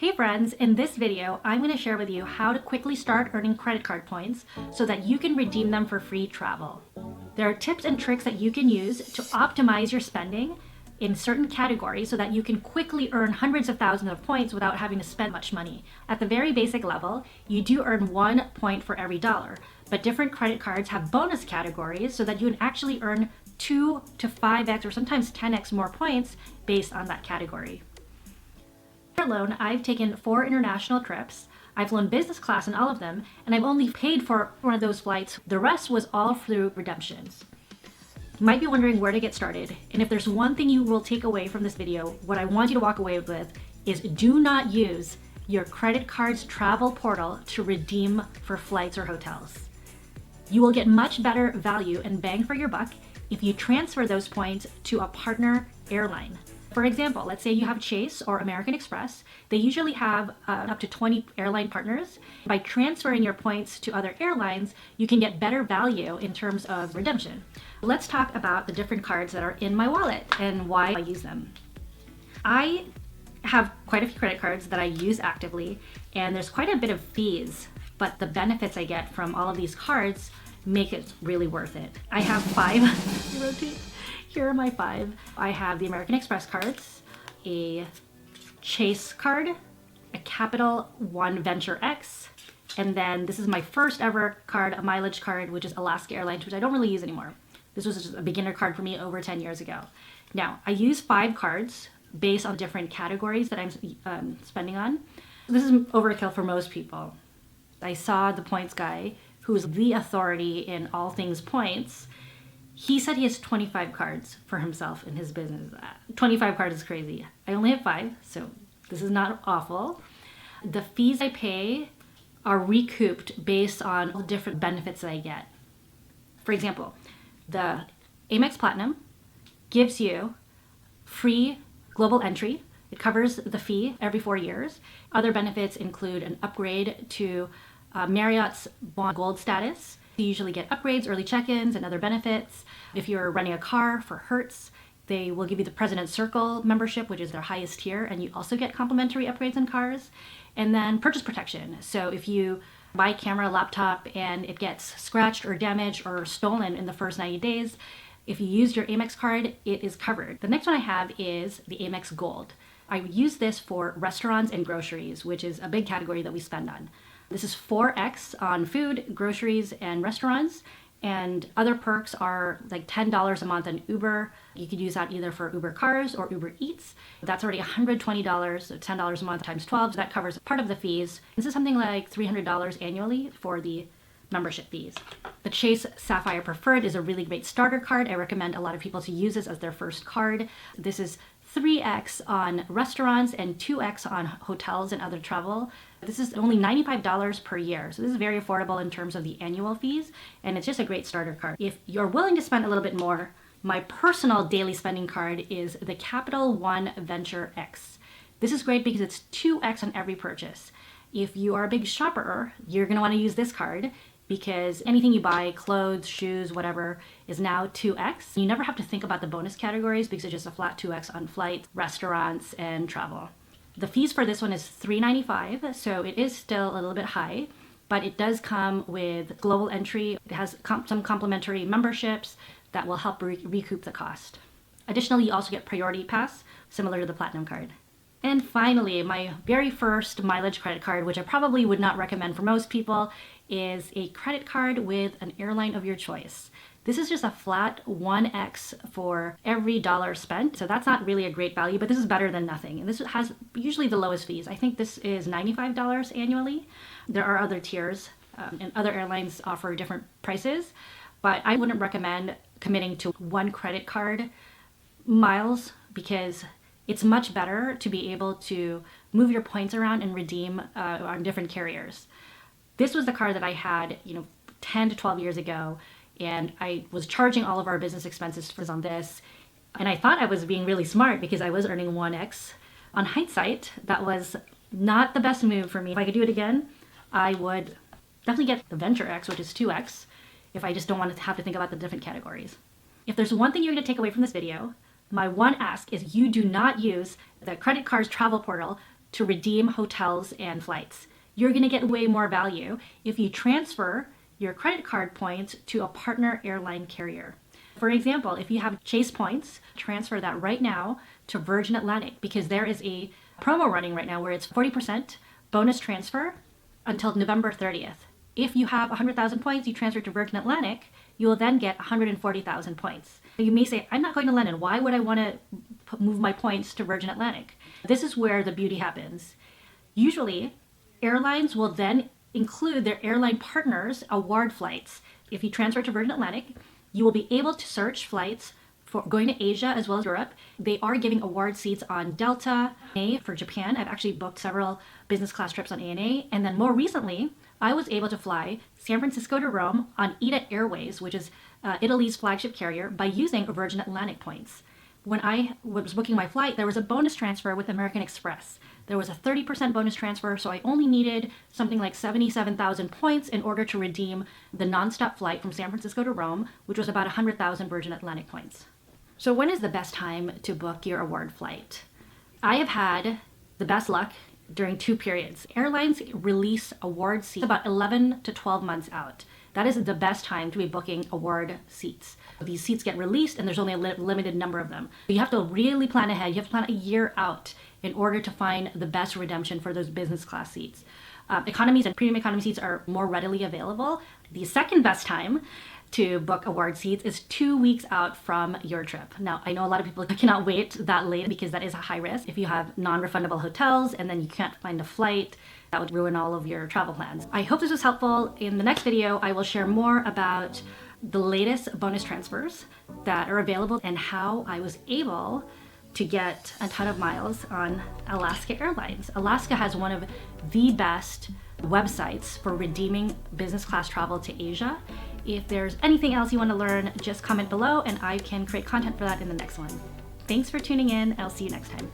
Hey friends, in this video, I'm going to share with you how to quickly start earning credit card points so that you can redeem them for free travel. There are tips and tricks that you can use to optimize your spending in certain categories so that you can quickly earn hundreds of thousands of points without having to spend much money. At the very basic level, you do earn 1 point for every dollar, but different credit cards have bonus categories so that you can actually earn 2 to 5x or sometimes 10x more points based on that category. Alone, I've taken 4 international trips. I've flown business class in all of them, and I've only paid for one of those flights. The rest was all through redemptions. You might be wondering where to get started, and if there's one thing you will take away from this video, what I want you to walk away with is do not use your credit card's travel portal to redeem for flights or hotels. You will get much better value and bang for your buck if you transfer those points to a partner airline. For example, let's say you have Chase or American Express. They usually have up to 20 airline partners. By transferring your points to other airlines, you can get better value in terms of redemption. Let's talk about the different cards that are in my wallet and why I use them. I have quite a few credit cards that I use actively, and there's quite a bit of fees, but the benefits I get from all of these cards make it really worth it. I have 5. Here are my 5. I have the American Express cards, a Chase card, a Capital One Venture X, and then this is my first ever card, a mileage card, which is Alaska Airlines, which I don't really use anymore. This was just a beginner card for me over 10 years ago. Now, I use 5 cards based on different categories that I'm spending on. This is overkill for most people. I saw the points guy, who's the authority in all things points. He said he has 25 cards for himself in his business. 25 cards is crazy. I only have 5, so this is not awful. The fees I pay are recouped based on all the different benefits that I get. For example, the Amex Platinum gives you free global entry. It covers the fee every 4 years. Other benefits include an upgrade to Marriott's Bond Gold status. You usually get upgrades, early check-ins, and other benefits. If you're renting a car for Hertz, they will give you the President's Circle membership, which is their highest tier, and you also get complimentary upgrades in cars. And then purchase protection. So if you buy a camera, laptop, and it gets scratched or damaged or stolen in the first 90 days, if you use your Amex card, it is covered. The next one I have is the Amex Gold. I use this for restaurants and groceries, which is a big category that we spend on. This is 4x on food, groceries, and restaurants. And other perks are like $10 a month on Uber. You could use that either for Uber Cars or Uber Eats. That's already $120, so $10 a month times 12. So that covers part of the fees. This is something like $300 annually for the membership fees. The Chase Sapphire Preferred is a really great starter card. I recommend a lot of people to use this as their first card. This is 3x on restaurants and 2x on hotels and other travel. This is only $95 per year, so this is very affordable in terms of the annual fees, and it's just a great starter card. If you're willing to spend a little bit more, my personal daily spending card is the Capital One Venture X. This is great because it's 2x on every purchase. If you are a big shopper, you're going to want to use this card because anything you buy, clothes, shoes, whatever, is now 2x. You never have to think about the bonus categories because it's just a flat 2x on flights, restaurants, and travel. The fees for this one is $395, so it is still a little bit high, but it does come with global entry. It has some complimentary memberships that will help recoup the cost. Additionally, you also get Priority Pass, similar to the Platinum card. And finally, my very first mileage credit card, which I probably would not recommend for most people, is a credit card with an airline of your choice. This is just a flat 1x for every dollar spent. So that's not really a great value, but this is better than nothing. And this has usually the lowest fees. I think this is $95 annually. There are other tiers and other airlines offer different prices, but I wouldn't recommend committing to one credit card miles because it's much better to be able to move your points around and redeem on different carriers. This was the card that I had, 10 to 12 years ago, and I was charging all of our business expenses on this, and I thought I was being really smart because I was earning 1x. On hindsight, that was not the best move for me. If I could do it again, I would definitely get the Venture X, which is 2x, if I just don't want to have to think about the different categories. If there's one thing you're going to take away from this video, my one ask is you do not use the credit card's travel portal to redeem hotels and flights. You're going to get way more value if you transfer your credit card points to a partner airline carrier. For example, if you have Chase points, transfer that right now to Virgin Atlantic, because there is a promo running right now where it's 40% bonus transfer until November 30th. If you have 100,000 points, you transfer to Virgin Atlantic, you will then get 140,000 points. You may say, I'm not going to London. Why would I want to move my points to Virgin Atlantic? This is where the beauty happens. Usually, airlines will then include their airline partners' award flights. If you transfer to Virgin Atlantic, you will be able to search flights for going to Asia as well as Europe. They are giving award seats on Delta, ANA for Japan. I've actually booked several business class trips on ANA. And then more recently, I was able to fly San Francisco to Rome on ITA Airways, which is Italy's flagship carrier, by using Virgin Atlantic points. When I was booking my flight, there was a bonus transfer with American Express. There was a 30% bonus transfer, so I only needed something like 77,000 points in order to redeem the nonstop flight from San Francisco to Rome, which was about 100,000 Virgin Atlantic points. So when is the best time to book your award flight? I have had the best luck during 2 periods. Airlines release award seats about 11 to 12 months out. That is the best time to be booking award seats. These seats get released and there's only a limited number of them. You have to really plan ahead. You have to plan a year out in order to find the best redemption for those business class seats. Economies and premium economy seats are more readily available. The second best time to book award seats is 2 weeks out from your trip. Now, I know a lot of people cannot wait that late because that is a high risk. If you have non-refundable hotels and then you can't find a flight, that would ruin all of your travel plans. I hope this was helpful. In the next video, I will share more about the latest bonus transfers that are available and how I was able to get a ton of miles on Alaska Airlines. Alaska has one of the best websites for redeeming business class travel to Asia. If there's anything else you want to learn, just comment below and I can create content for that in the next one. Thanks for tuning in. I'll see you next time.